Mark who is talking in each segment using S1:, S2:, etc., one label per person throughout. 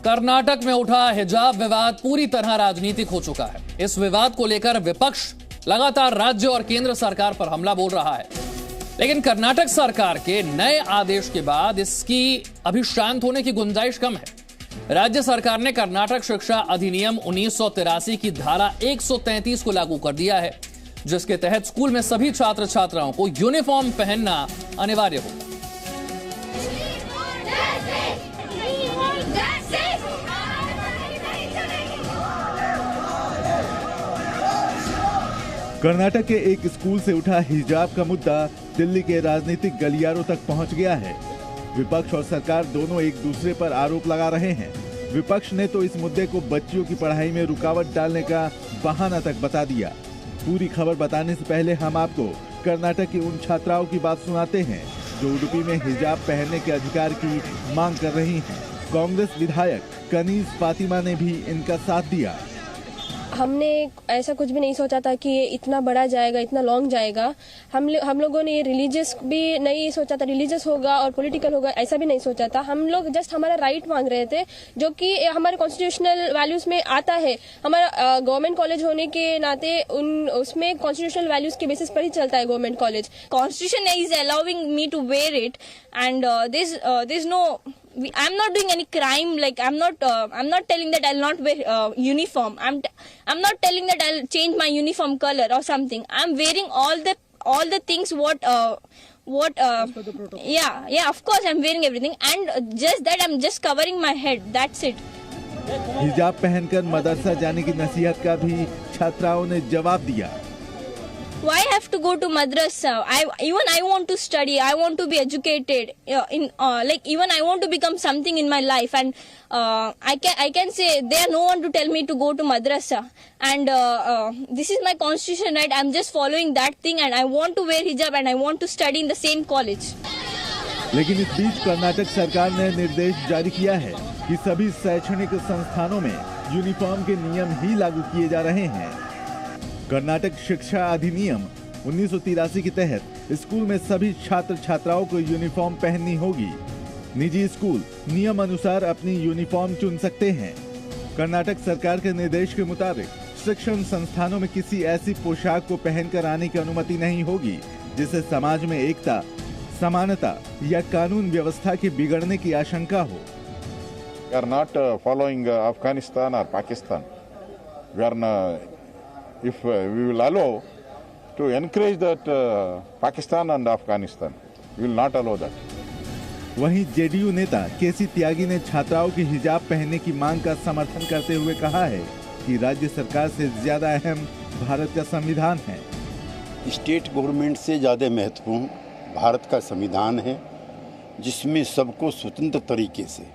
S1: कर्नाटक में उठा हिजाब विवाद पूरी तरह राजनीतिक हो चुका है। इस विवाद को लेकर विपक्ष लगातार राज्य और केंद्र सरकार पर हमला बोल रहा है, लेकिन कर्नाटक सरकार के नए आदेश के बाद इसकी अभी शांत होने की गुंजाइश कम है। राज्य सरकार ने कर्नाटक शिक्षा अधिनियम 1983 की धारा 133 को लागू कर दिया है, जिसके तहत स्कूल में सभी छात्र छात्राओं को यूनिफॉर्म पहनना अनिवार्य होगा।
S2: कर्नाटक के एक स्कूल से उठा हिजाब का मुद्दा दिल्ली के राजनीतिक गलियारों तक पहुंच गया है। विपक्ष और सरकार दोनों एक दूसरे पर आरोप लगा रहे हैं। विपक्ष ने तो इस मुद्दे को बच्चियों की पढ़ाई में रुकावट डालने का बहाना तक बता दिया। पूरी खबर बताने से पहले हम आपको कर्नाटक की उन छात्राओं की बात सुनाते हैं जो उडुपी में हिजाब पहनने के अधिकार की मांग कर रही हैं। कांग्रेस विधायक कनीज फातिमा ने भी इनका साथ दिया।
S3: हमने ऐसा कुछ भी नहीं सोचा था कि ये इतना बड़ा जाएगा, इतना लॉन्ग जाएगा। हम लोगों ने ये रिलीजियस भी नहीं सोचा था, रिलीजियस होगा और पॉलिटिकल होगा ऐसा भी नहीं सोचा था। हम लोग जस्ट हमारा राइट मांग रहे थे, जो कि हमारे कॉन्स्टिट्यूशनल वैल्यूज में आता है। हमारा गवर्नमेंट कॉलेज होने के नाते उसमें कॉन्स्टिट्यूशनल वैल्यूज के बेसिस पर ही चलता है government college.
S4: Constitution is allowing me to wear it and this no I'm not doing any crime. Like I'm not telling that I'll not wear uniform. I'm not telling that I'll change my uniform color or something. I'm wearing all the things yeah, of course I'm wearing everything, and just that I'm just covering my head. That's it.
S2: हिजाब पहनकर मदरसा जाने की नसीहत का भी छात्राओं ने जवाब दिया।
S4: Why have to go to madrasa? I want to study. I want to be educated. Even I want to become something in my life, and I can say there no one to tell me to go to madrasa. And this is my constitution, right? I'm just following that thing, and I want to wear hijab, and I want to study in the same college.
S2: लेकिन इस बीच कर्नाटक सरकार ने निर्देश जारी किया है कि सभी शैक्षणिक संस्थानों में यूनिफॉर्म के नियम ही लागू किए जा रहे हैं। कर्नाटक शिक्षा अधिनियम 1983 के तहत स्कूल में सभी छात्र छात्राओं को यूनिफॉर्म पहननी होगी। निजी स्कूल नियम अनुसार अपनी यूनिफॉर्म चुन सकते हैं। कर्नाटक सरकार के निर्देश के मुताबिक शिक्षण संस्थानों में किसी ऐसी पोशाक को पहनकर आने की अनुमति नहीं होगी जिससे समाज में एकता, समानता या कानून व्यवस्था के बिगड़ने की आशंका हो।
S5: We are not following Afghanistan or Pakistan. If we will allow to encourage that Pakistan and Afghanistan, we will not allow that.
S2: वहीं जेडीयू नेता केसी त्यागी ने छात्राओं की हिजाब पहनने की मांग का समर्थन करते हुए कहा है कि राज्य सरकार से ज्यादा अहम भारत का संविधान है।
S6: स्टेट गवर्नमेंट से ज्यादा महत्वपूर्ण भारत का संविधान है, जिसमें सबको स्वतंत्र तरीके से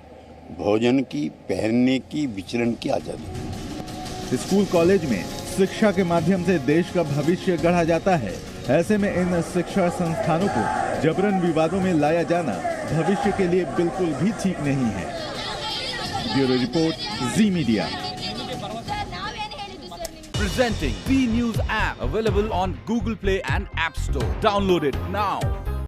S6: भोजन की, पहनने की, विचरण की आजादी।
S2: स्कूल कॉलेज में शिक्षा के माध्यम से देश का भविष्य गढ़ा जाता है। ऐसे में इन शिक्षा संस्थानों को जबरन विवादों में लाया जाना भविष्य के लिए बिल्कुल भी ठीक नहीं है। Bureau report, ji media.
S7: Presenting B News app, available on Google Play and App Store. Download it now.